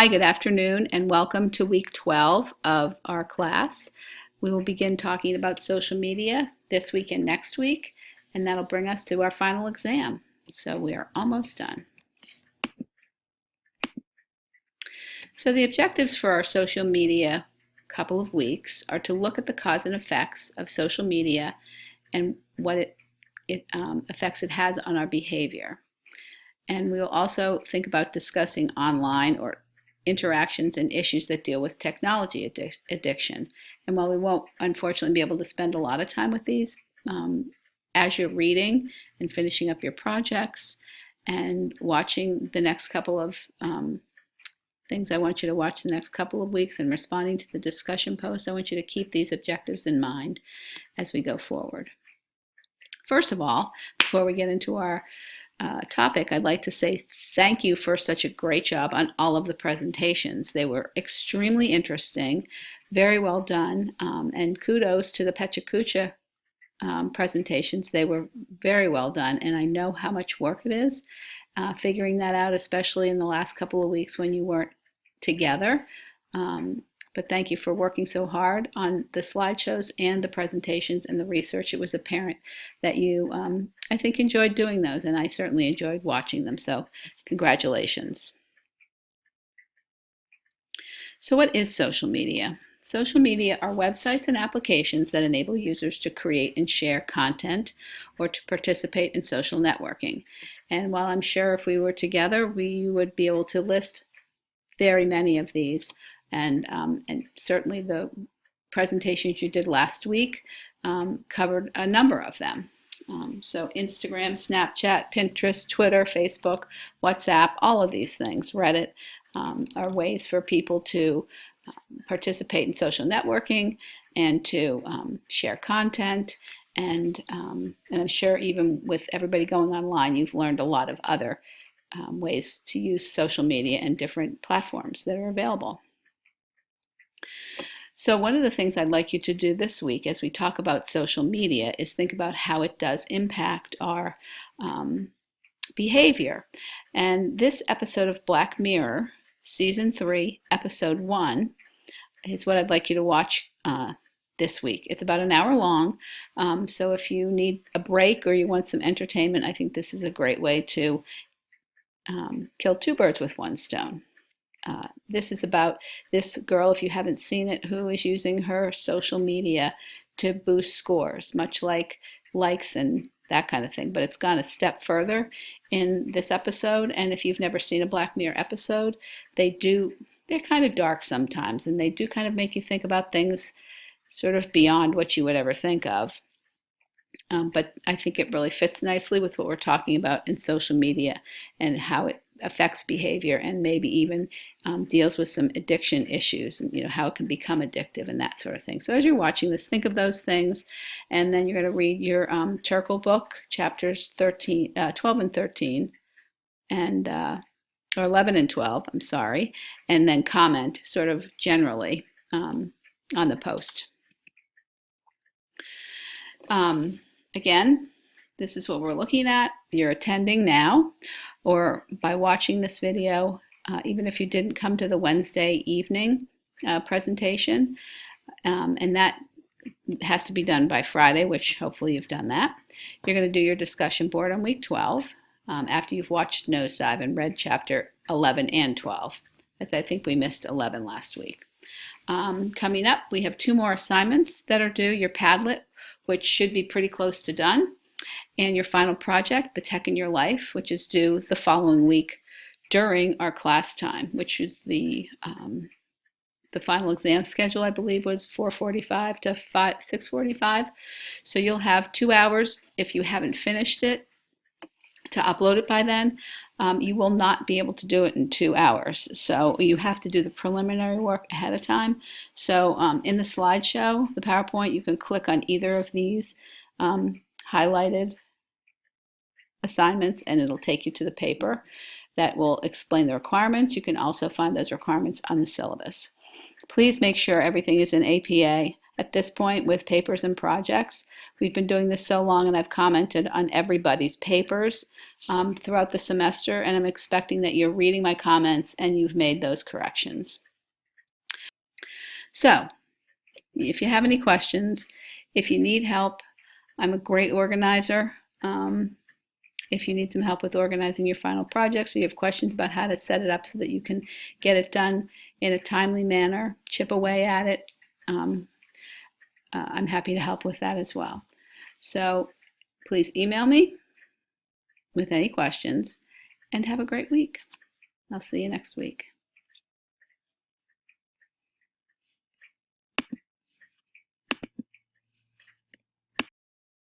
Hi, good afternoon, and welcome to week 12 of our class. We will begin talking about social media this week and next week, and that'll bring us to our final exam. So we are almost done. So the objectives for our social media couple of weeks are to look at the cause and effects of social media and what effects it has on our behavior. And we will also think about discussing online or interactions and issues that deal with technology addiction. And while we won't, unfortunately, be able to spend a lot of time with these, as you're reading and finishing up your projects and watching the next couple of things I want you to watch the next couple of weeks and responding to the discussion post, I want you to keep these objectives in mind as we go forward. First of all, before we get into our topic, I'd like to say thank you for such a great job on all of the presentations. They were extremely interesting, very well done, and kudos to the PechaKucha presentations. They were very well done, and I know how much work it is figuring that out, especially in the last couple of weeks when you weren't together. But thank you for working so hard on the slideshows and the presentations and the research. It was apparent that you, I think, enjoyed doing those, and I certainly enjoyed watching them. So congratulations. So what is social media? Social media are websites and applications that enable users to create and share content or to participate in social networking. And while I'm sure if we were together, we would be able to list very many of these. And certainly the presentations you did last week covered a number of them. So Instagram, Snapchat, Pinterest, Twitter, Facebook, WhatsApp, all of these things, Reddit, are ways for people to participate in social networking and to share content. And I'm sure even with everybody going online, you've learned a lot of other ways to use social media and different platforms that are available. So one of the things I'd like you to do this week as we talk about social media is think about how it does impact our behavior. And this episode of Black Mirror, Season 3, Episode 1, is what I'd like you to watch this week. It's about an hour long, so if you need a break or you want some entertainment, I think this is a great way to kill two birds with one stone. This is about this girl, if you haven't seen it, who is using her social media to boost scores, much like likes and that kind of thing. But it's gone a step further in this episode. And if you've never seen a Black Mirror episode, they're kind of dark sometimes, and they do kind of make you think about things sort of beyond what you would ever think of. But I think it really fits nicely with what we're talking about in social media and how it affects behavior and maybe even deals with some addiction issues and how it can become addictive and that sort of thing. So as you're watching this, think of those things, and then you're going to read your Turkle book, chapters 12 and 13, and or 11 and 12, I'm sorry, and then comment sort of generally on the post. Again, this is what we're looking at. You're attending now, or by watching this video, even if you didn't come to the Wednesday evening presentation, and that has to be done by Friday, which hopefully you've done that. You're going to do your discussion board on week 12 after you've watched Nosedive and read chapter 11 and 12, as I think we missed 11 last week. Coming up, we have 2 more assignments that are due. Your Padlet, which should be pretty close to done, and your final project, The Tech in Your Life, which is due the following week during our class time, which is the final exam schedule, I believe, was 4:45 to 6:45. So you'll have 2 hours if you haven't finished it to upload it by then. You will not be able to do it in 2 hours. So you have to do the preliminary work ahead of time. So in the slideshow, the PowerPoint, you can click on either of these highlighted assignments and it'll take you to the paper that will explain the requirements. You can also find those requirements on the syllabus. Please make sure everything is in APA at this point with papers and projects. We've been doing this so long, and I've commented on everybody's papers throughout the semester, and I'm expecting that you're reading my comments and you've made those corrections. So, if you have any questions, if you need help, I'm a great organizer. If you need some help with organizing your final projects, or you have questions about how to set it up so that you can get it done in a timely manner, chip away at it, I'm happy to help with that as well. So please email me with any questions, and have a great week. I'll see you next week.